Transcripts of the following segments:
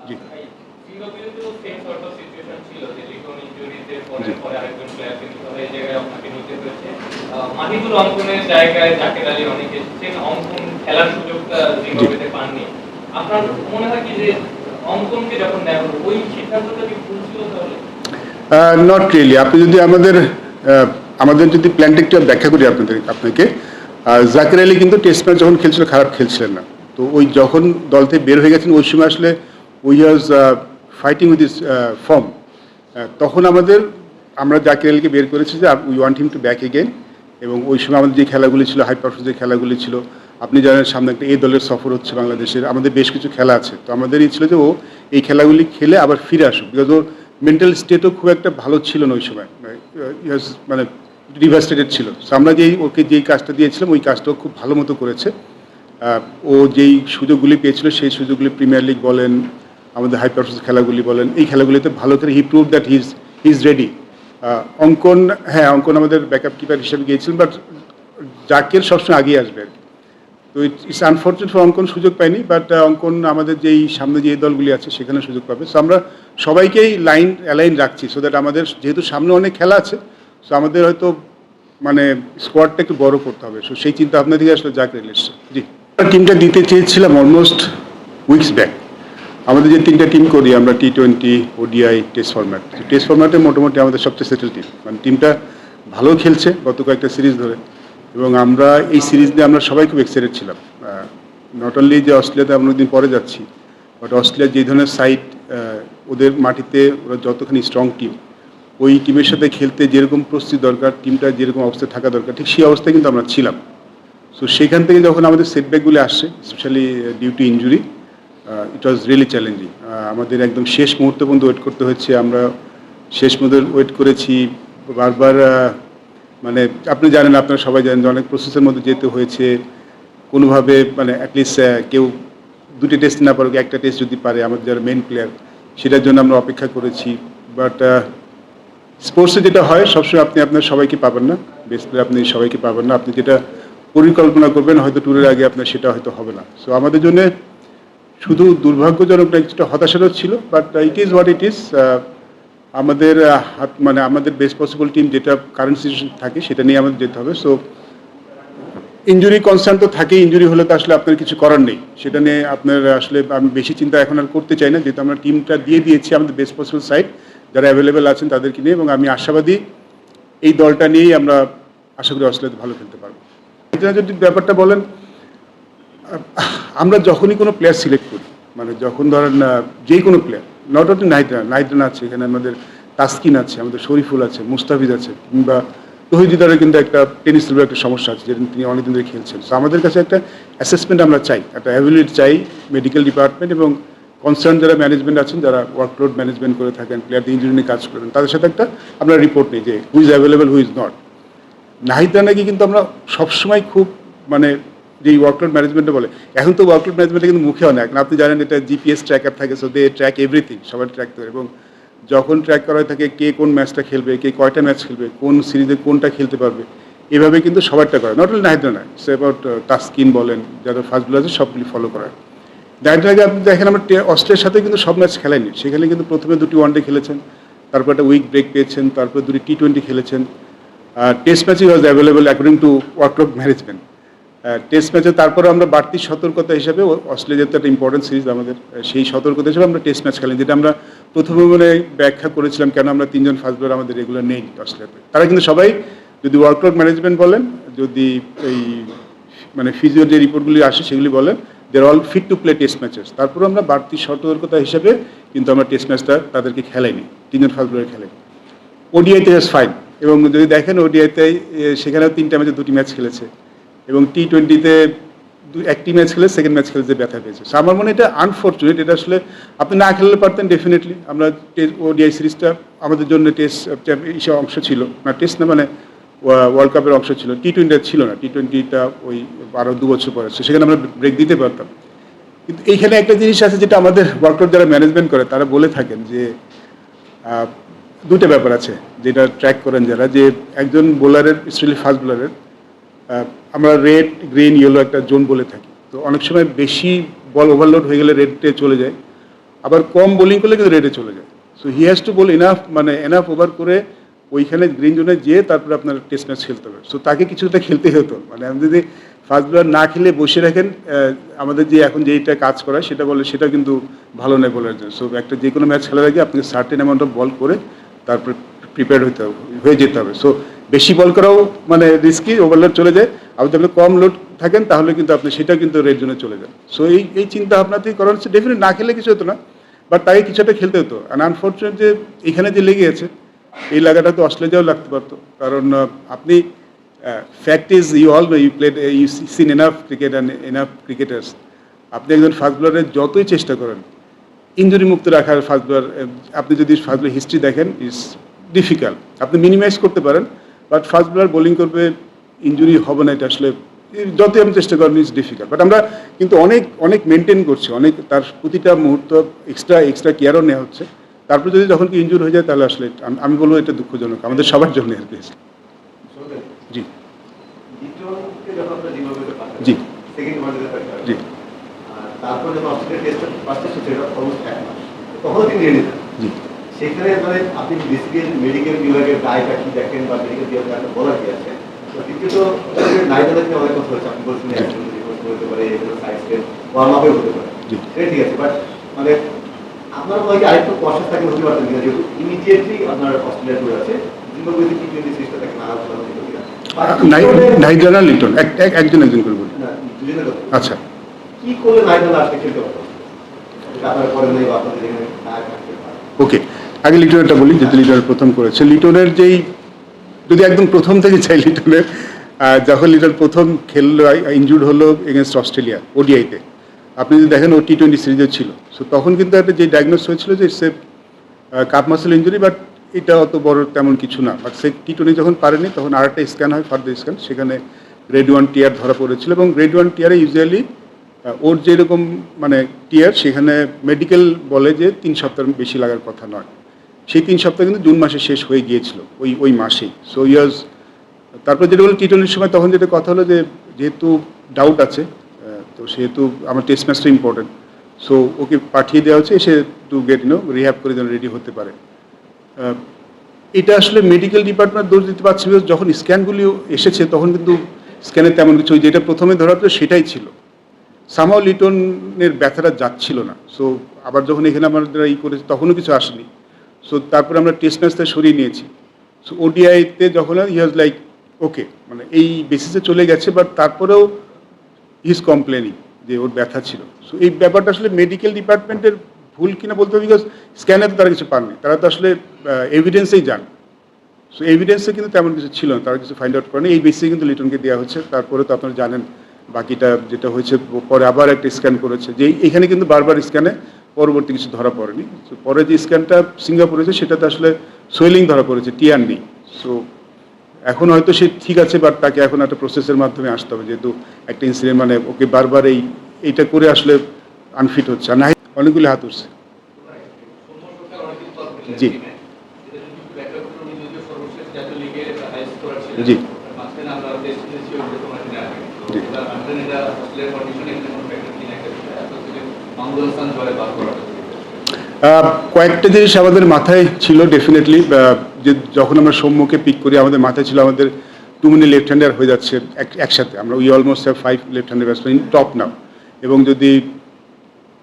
জি সিঙ্গাপুরেও same sort of situation ছিল যে লিটন ইনজুরিতে জি পরে আরেকজন প্লেয়ার কিন্তু এই জায়গায় আপনাকে নিতে হয়েছে। মাহিদুর অঙ্কনের জায়গায় জাকের আলী অনেক এসেছেন, অঙ্কন খেলার সুযোগটা জি জিম্বাবুয়েতে পাননি। আপনার মনে হয় কি যে অঙ্কনকে যখন নেওয়া হলো ওই সিদ্ধান্তটা কি ভুল ছিল তাহলে? Not really. আপনি যদি আমাদের যদি প্ল্যানটা একটু ব্যাখ্যা করি আপনাকে, জাকির আলী কিন্তু টেস্ট ম্যাচ যখন খেলছিল খারাপ খেলছিলেন না। তো ওই যখন দল থেকে বের হয়ে গেছেন ওই সময় আসলে we was fighting with is form. তখন আমরা জাকির আলীকে বের করেছি যে we want him to back again. এবং ওই সময় আমাদের যে খেলাগুলি ছিল, হাই পারফরমেন্স যে খেলাগুলি ছিল, আপনি জানেন সামনে একটা এই দলের সফর হচ্ছে বাংলাদেশের, আমাদের বেশ কিছু খেলা আছে। তো আমাদের ছিল যে ও এই খেলাগুলি খেলে আবার ফিরে আসুক, বিকজ ওর মেন্টাল স্টেটও খুব একটা ভালো ছিল না ওই সময়, মানে ডিভাস্টেটেড ছিল। সো আমরা ওকে যেই কাজটা দিয়েছিলাম ওই কাজটাও খুব ভালো মতো করেছে। ও যেই সুযোগগুলি পেয়েছিল সেই সুযোগগুলি প্রিমিয়ার লিগ বলেন, আমাদের হাই পারফরমেন্স খেলাগুলি বলেন, এই খেলাগুলিতে ভালো করে he prove that he is ready. Ankon, হ্যাঁ অঙ্কন আমাদের ব্যাকআপ কিপার হিসেবে গিয়েছিলেন, বাট জাকের সবসময় আগিয়ে আসবে আর কি। তো ইটস আনফর্চুনেট ফর অঙ্কন সুযোগ পায়নি, বাট অঙ্কন আমাদের যেই সামনে যে দলগুলি আছে সেখানে সুযোগ পাবে। সো আমরা সবাইকেই অ্যালাইন রাখছি, সো দ্যাট আমাদের যেহেতু সামনে অনেক খেলা আছে, সো আমাদের হয়তো মানে স্কোয়াডটা একটু বড় করতে হবে। সো সেই চিন্তা ভাবনা থেকে আসলে জাকের এসছে। জি, টিমটা দিতে চেয়েছিলাম অলমোস্ট উইকস ব্যাক। আমাদের যে তিনটা টিম করি আমরা, T20, ODI, test format. Test ফরম্যাটে মোটামুটি আমাদের সবচেয়ে সেটেল টিম, মানে টিমটা ভালো খেলছে গত কয়েকটা সিরিজ ধরে। এবং আমরা এই সিরিজ নিয়ে আমরা সবাই খুব এক্সাইটেড ছিলাম। নট অনলি যে অস্ট্রেলিয়াতে আমরা অনেকদিন পরে যাচ্ছি, বাট অস্ট্রেলিয়ার যে ধরনের সাইড, ওদের মাটিতে ওরা যতখানি স্ট্রং টিম, ওই টিমের সাথে খেলতে যেরকম প্রস্তুতি দরকার, টিমটা যেরকম অবস্থায় থাকা দরকার, ঠিক সেই অবস্থায় কিন্তু আমরা ছিলাম। সো সেখান থেকে যখন আমাদের সেটব্যাকগুলি আসছে, specially due to injury, it was really challenging. আমাদের একদম শেষ মুহূর্তে পর্যন্ত ওয়েট করতে হচ্ছে। আমরা শেষ মুহূর্তে ওয়েট করেছি বারবার। মানে আপনি জানেন, আপনারা সবাই জানেন যে অনেক প্রসেসের মধ্যে যেতে হয়েছে কোনোভাবে, মানে অ্যাটলিস্ট কেউ দুটি টেস্ট না পারুক, একটা টেস্ট যদি পারে আমাদের যারা মেন প্লেয়ার, সেটার জন্য আমরা অপেক্ষা করেছি। বাট স্পোর্টসে যেটা হয় সবসময় আপনি আপনার সবাইকে পাবেন না, বেস্ট প্লেয়ার আপনি সবাইকে পাবেন না। আপনি যেটা পরিকল্পনা করবেন হয়তো ট্যুরের আগে আপনার সেটা হয়তো হবে না। সো আমাদের জন্য শুধু দুর্ভাগ্যজনক না, কিছুটা হতাশারও ছিল, but it is what it is. আমাদের মানে আমাদের বেস্ট পসিবল টিম যেটা কারেন্ট সিচুয়েশন থাকে সেটা নিয়ে আমাদের যেতে হবে। সো ইনজুরি কনসার্ন তো থাকেই, ইনজুরি হলে তো আসলে আপনার কিছু করার নেই, সেটা নিয়ে আপনার আসলে আমি বেশি চিন্তা এখন আর করতে চাই না, যেহেতু আমরা টিমটা দিয়ে দিয়েছি আমাদের বেস্ট পসিবল সাইড যারা অ্যাভেলেবেল আছেন তাদেরকে নিয়ে। এবং আমি আশাবাদী এই দলটা নিয়েই আমরা আশা করি অস্ট্রেলিয়াতে ভালো খেলতে পারবো। এটা যদি ব্যাপারটা বলেন, আমরা যখনই কোনো প্লেয়ার সিলেক্ট করি, মানে যখন ধরেন যে কোনো প্লেয়ার, নট অনলি নাহিদ আছে, এখানে আমাদের তাসকিন আছে, আমাদের শরীফুল আছে, মুস্তাফিজ আছে, কিংবা তহিদিদারের কিন্তু একটা টেনিসের একটা সমস্যা আছে, যেটা তিনি অনেকদিন ধরে খেলছেন। সো আমাদের কাছে একটা অ্যাসেসমেন্ট আমরা চাই, একটা অ্যাভেলিটি চাই মেডিকেল ডিপার্টমেন্ট এবং কনসার্ন যারা ম্যানেজমেন্ট আছেন, যারা ওয়ার্কলোড ম্যানেজমেন্ট করে থাকেন, প্লেয়ারদের ইঞ্জুরি নিয়ে কাজ করেন, তাদের সাথে একটা আমরা রিপোর্ট নিই যে who is available, who is not. Nahid রানাকে কিন্তু আমরা সবসময় খুব মানে যেই ওয়ার্কলোড ম্যানেজমেন্টে বলে, এখন তো ওয়ার্কলোড ম্যানেজমেন্টে কিন্তু মুখে অনেক, আপনি জানেন এটা জিপিএস ট্র্যাকার থাকে, সো দে ট্র্যাক এভরিথিং, সবাই ট্র্যাক করে। এবং যখন ট্র্যাক করা হয়ে থাকে কে কোন ম্যাচটা খেলবে, কে কয়টা ম্যাচ খেলবে, কোন সিরিজে কোনটা খেলতে পারবে, এভাবে কিন্তু সবারটা করে, not only Nahid Rana, say about Taskin বলেন, যারা ফাস্ট বোলার আছে সবগুলি ফলো করা। নাহিদ রানাকে আপনি দেখেন আমরা অস্ট্রেলিয়ার সাথে কিন্তু সব ম্যাচ খেলেননি, সেখানে কিন্তু প্রথমে দুটি ওয়ানডে খেলেছেন, তারপর একটা উইক ব্রেক পেয়েছেন, তারপর দুটি T20 খেলেছেন। টেস্ট ম্যাচে was available according to workload management. Test ম্যাচে তারপরে আমরা বাড়তি সতর্কতা হিসেবে, অস্ট্রেলিয়া যেহেতু একটা ইম্পর্টেন্ট সিরিজ আমাদের, সেই সতর্কতা হিসেবে আমরা টেস্ট ম্যাচ খেলেন, যেটা আমরা প্রথমে মানে ব্যাখ্যা করেছিলাম কেন আমরা তিনজন ফাস্ট বোলার আমাদের রেগুলার নেই অস্ট্রেলিয়াতে। তারা কিন্তু সবাই, যদি ওয়ার্কলোড ম্যানেজমেন্ট বলেন, যদি এই মানে ফিজিওর যে রিপোর্টগুলি আসে সেগুলি বলেন, they are all fit to play test matches. তারপরে আমরা বাড়তি সতর্কতা হিসেবে কিন্তু আমরা টেস্ট ম্যাচটা তাদেরকে খেলাইনি, তিনজন ফাস্ট বোলার খেলাইনি। ওডিআইতে জাস্ট ফাইন। এবং যদি দেখেন ওডিআইতে সেখানেও 3টা ম্যাচে 2টি ম্যাচ খেলেছে, এবং T20-তে একটি ম্যাচ খেলে সেকেন্ড ম্যাচ খেলে যে ব্যথা পেয়েছে। সো আমার মনে এটা আনফর্চুনেট, এটা আসলে আপনি না খেললে পারতেন ডেফিনেটলি। আমরা ওডিআই সিরিজটা আমাদের জন্য টেস্ট অংশ ছিল না, টেস্ট না মানে ওয়ার্ল্ড কাপের অংশ ছিল, T20 ছিল না, T20টা ওই আরও 2 বছর পরে, সেখানে আমরা ব্রেক দিতে পারতাম। কিন্তু এইখানে একটা জিনিস আছে যেটা আমাদের ওয়ার্কআউট যারা ম্যানেজমেন্ট করে তারা বলে থাকেন যে দুটো ব্যাপার আছে যেটা ট্র্যাক করেন যারা, যে একজন বোলারের, স্পেশালি ফাস্ট বোলারের, আমরা রেড, গ্রিন, ইয়েলো একটা জোন বলে থাকি। তো অনেক সময় বেশি বল ওভারলোড হয়ে গেলে রেডে চলে যায়, আবার কম বোলিং করলে কিন্তু রেডে চলে যায়। So he has to bowl enough, মানে এনাফ ওভার করে ওইখানে গ্রিন জোনে যেয়ে তারপরে আপনার টেস্ট ম্যাচ খেলতে হবে। সো তাকে কিছুটা খেলতে হতো, মানে আমি যদি ফার্স্ট বোলার না খেলে বসে রাখেন, আমাদের যে এখন যেইটা কাজ করা সেটা বলে সেটা কিন্তু ভালো নয় বলার জন্য। সো একটা যে কোনো ম্যাচ খেলার আগে আপনাকে সার্টেন অ্যামাউন্ট অফ বল করে তারপরে প্রিপেয়ার হয়ে যেতে হবে। সো বেশি বল করাও মানে রিস্কি, ওভারলোড চলে যায়। আর যদি আপনি কম লোড থাকেন তাহলে কিন্তু আপনি সেটা কিন্তু রেড জোনে চলে যান। সো এই চিন্তা ভাবনাতেই করা হচ্ছে। ডেফিনেটলি না খেলে কিছু হতো না, বাট তাকে কিছুটা খেলতে হতো। অ্যান্ড আনফর্চুনেট যে এখানে যে লেগে আছে, এই লাগাটা তো অস্ট্রেলিয়াও লাগতে পারতো। কারণ আপনি fact is you all know, you played, you seen enough cricket and enough cricketers. আপনি একজন ফাস্ট বোলারের যতই চেষ্টা করেন ইঞ্জুরি মুক্ত রাখার, ফাস্ট বোলার আপনি যদি ফাস্ট বোলার হিস্ট্রি দেখেন ইজ ডিফিকাল্ট। আপনি মিনিমাইজ করতে পারেন, বাট ফাস্ট বোলার বোলিং করবে ইঞ্জুরি হবে না, এটা আসলে যতই আমি চেষ্টা করেন ইজ ডিফিকাল্ট। বাট আমরা কিন্তু অনেক অনেক মেনটেন করছি, অনেক তার প্রতিটা মুহূর্ত এক্সট্রা কেয়ারও নেওয়া হচ্ছে। তারপর যদি যখন কি ইনজুর হয়ে যায় তাহলে আসলে আমি বলবো এটা দুঃখজনক আমাদের সবার জন্য আর কি। জি জি জি তারপর যখন অস্ট্রেলিয়া টেস্টের ফার্স্ট ছিল অলমোস্ট 1 মাস, তখন তিনি নিয়ে নিতেন। জি সেখানে মানে আপনি বেসিক্যালি মেডিকেল বিভাগের দায়টা কি দেখেন বা মেডিকেল বিভাগের বলার কি আছে? তো দ্বিতীয়ত নাইজারকে অনেক কথা হচ্ছে, আপনি বলছেন হতে পারে, এগুলো সাইড স্টেপ ওয়ার্ম আপে হতে পারে, সেটা ঠিক আছে। বাট মানে আপনার মনে হয় আরেকটু কনসাস থাকে হতে পারতেন কিনা, যেহেতু ইমিডিয়েটলি আপনার অস্ট্রেলিয়া ট্যুর আছে, জিম্বাবুয়ে টি-20 সিরিজটা থাকে না নাইজার লিটন একজন করে বলি। আচ্ছা, কি করলে নাইজার আজকে খেলতে পারতো? আপনারা করেন নাই বা আপনাদের এখানে না থাকতে পারে? ওকে, আগে লিটনেরটা বলি, যেহেতু লিটনের প্রথম করেছে। লিটনের যেই যদি একদম প্রথম থেকে চাই, লিটনের যখন লিটন প্রথম খেললো, ইনজুর্ড হলো এগেনস্ট অস্ট্রেলিয়া ওডিআইতে, আপনি যদি দেখেন ও টি-20 সিরিজে ছিল। সো তখন কিন্তু একটা যে ডায়াগনোস হয়েছিল যে সে কাপ মাসেল ইঞ্জুরি, বাট এটা অত বড় তেমন কিছু না। বাট সে টি-20 যখন পারেনি তখন আর একটা স্ক্যান হয়, ফার্দার স্ক্যান, সেখানে গ্রেড 1 টিয়ার ধরা পড়েছিল। এবং গ্রেড 1 টিয়ারে ইউজুয়ালি ওর যেরকম মানে টিয়ার, সেখানে মেডিকেল বলে যে 3 সপ্তাহের বেশি লাগার কথা নয়। সেই 3 সপ্তাহ কিন্তু জুন মাসে শেষ হয়ে গিয়েছিল ওই মাসেই। সো ইয়ার্স তারপর যেটা বলে টি-20 সময় তখন যেটা কথা হলো যে যেহেতু ডাউট আছে, তো সেহেতু আমার টেস্ট ম্যাচটা ইম্পর্টেন্ট, সো ওকে পাঠিয়ে দেওয়া হচ্ছে এসে টু গেট রিহ্যাব করে যেন রেডি হতে পারে। এটা আসলে মেডিকেল ডিপার্টমেন্ট দোষ দিতে পারছে, যখন স্ক্যানগুলি এসেছে তখন কিন্তু স্ক্যানে তেমন কিছু, যেটা প্রথমে ধরা তো সেটাই ছিল। সামাও লিটনের ব্যথাটা যাচ্ছিল না। সো আবার যখন এখানে আমরা করেছি তখনও কিছু আসেনি। সো তারপরে আমরা টেস্ট ম্যাচটা সরিয়ে নিয়েছি। সো ওডিআইতে যখন হি ওয়াজ লাইক ওকে, মানে এই বেসিসে চলে গেছে, বাট তারপরেও হি ইজ কমপ্লেনিং যে ওর ব্যথা ছিল। সো এই ব্যাপারটা আসলে মেডিকেল ডিপার্টমেন্টের ভুল কিনা বলতে হবে, বিকজ স্ক্যানে তো তারা কিছু পাননি, তারা তো আসলে এভিডেন্সেই যান। সো এভিডেন্সে কিন্তু তেমন কিছু ছিল না, তারা কিছু ফাইন্ড আউট করেনি। এই বেসিসে কিন্তু লিটনকে দেওয়া হচ্ছে। তারপরে তো আপনারা জানেন বাকিটা যেটা হয়েছে, পরে আবার একটা স্ক্যান করেছে, যে এখানে কিন্তু বারবার স্ক্যানে পরবর্তী কিছু ধরা পড়েনি। সো পরে যে স্ক্যানটা সিঙ্গাপুরে হয়েছে সেটাতে আসলে সোয়েলিং ধরা পড়েছে, টিয়ার নেই। সো এখন হয়তো সে ঠিক আছে, বাট তাকে এখন একটা প্রসেসের মাধ্যমে আসতে হবে, যেহেতু একটা ইনসিডেন্ট, মানে ওকে বারবার এইটা করে আসলে আনফিট হচ্ছে। আর না অনেকগুলি হাত উঠছে। জি জি কয়েকটা জিনিস আমাদের মাথায় ছিল ডেফিনেটলি, যে যখন আমরা সৌম্যকে পিক করি আমাদের মাথায় ছিল আমাদের টু মেনি লেফট হ্যান্ডার হয়ে যাচ্ছে একসাথে। আমরা we almost have 5 left hander batsman in top now. এবং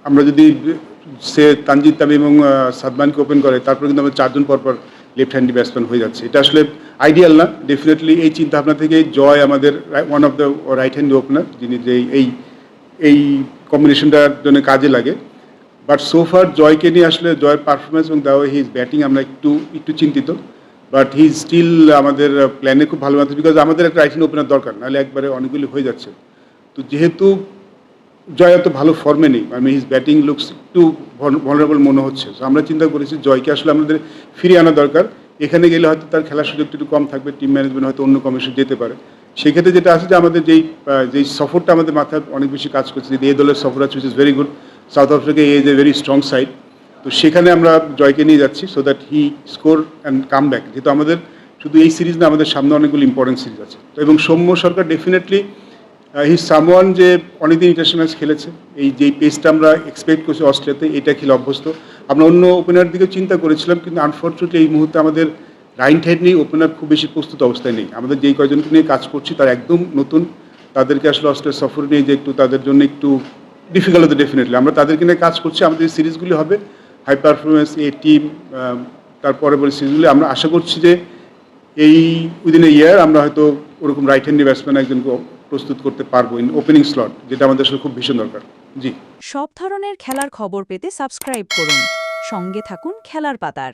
আমরা যদি সে তানজিদ তামিম এবং সাদমানকে ওপেন করে, তারপরে কিন্তু আমরা 4 জন পরপর লেফট হ্যান্ডি ব্যাটসম্যান হয়ে যাচ্ছে। এটা আসলে আইডিয়াল না। ডেফিনেটলি এই চিন্তা ভাবনা থেকে জয় আমাদের one of the right hand opener, যিনি যে এই কম্বিনেশনটার জন্য কাজে লাগে। বাট সোফার জয়কে নিয়ে আসলে জয়ের পারফরমেন্স এবং the way he is batting আমরা একটু চিন্তিত। বাট হি ইজ স্টিল আমাদের প্ল্যানে খুব ভালো আছে, বিকজ আমাদের একটা রাইট হ্যান্ড ওপেনার দরকার, নাহলে একবারে অনেকগুলি হয়ে যাচ্ছে। তো যেহেতু জয় এত ভালো ফর্মে নেই, মানে হিজ ব্যাটিং লুকস একটু ভলনারেবল মনে হচ্ছে। সো আমরা চিন্তা করেছি জয়কে আসলে আমাদের ফিরিয়ে আনা দরকার। এখানে গেলে হয়তো তার খেলার সুযোগটা একটু কম থাকবে, টিম ম্যানেজমেন্ট হয়তো অন্য কমিশন যেতে পারে। সেক্ষেত্রে যেটা আছে যে আমাদের যেই সফরটা আমাদের মাথায় অনেক বেশি কাজ করছে, যে এই দলের সফর আছে, which is very good. South Africa is a very strong side. তো সেখানে আমরা জয়কে নিয়ে যাচ্ছি, so that he score and come back. যেহেতু আমাদের শুধু এই সিরিজ না, আমাদের সামনে অনেকগুলো ইম্পর্টেন্ট সিরিজ আছে। তো এবং সৌম্য সরকার ডেফিনেটলি হি সামওয়ান যে অনেকদিন ইন্টারন্যাশনাল ম্যাচ খেলেছে, এই যে পেসটা আমরা এক্সপেক্ট করছি অস্ট্রেলিয়াতে, এটা খেলে অভ্যস্ত। আমরা অন্য ওপেনার দিকেও চিন্তা করেছিলাম, কিন্তু আনফর্চুনেটলি এই মুহূর্তে আমাদের রাইট হ্যান্ড নিয়ে ওপেনার খুব বেশি প্রস্তুত অবস্থায় নেই। আমাদের যেই কয়জনকে নিয়ে কাজ করছি তারা একদম নতুন, তাদেরকে আসলে অস্ট্রেলিয়া সফর নিয়ে যে একটু তাদের জন্য একটু ডিফিকাল্ট হতে ডেফিনেটলি। আমরা তাদেরকে নিয়ে কাজ করছি, আমাদের সিরিজগুলি হবে হাই পারফরমেন্স এ টিম, তারপরে পরে সিরিজগুলি আমরা আশা করছি যে এই উইদিন এ ইয়ার আমরা হয়তো ওরকম রাইট হ্যান্ডি ব্যাটসম্যান একজনকে প্রস্তুত করতে পারবো ইন ওপেনিং স্লট, যেটা আমাদের আসলে খুব ভীষণ দরকার। জি। সব ধরনের খেলার খবর পেতে সাবস্ক্রাইব করুন। সঙ্গে থাকুন খেলার পাতার।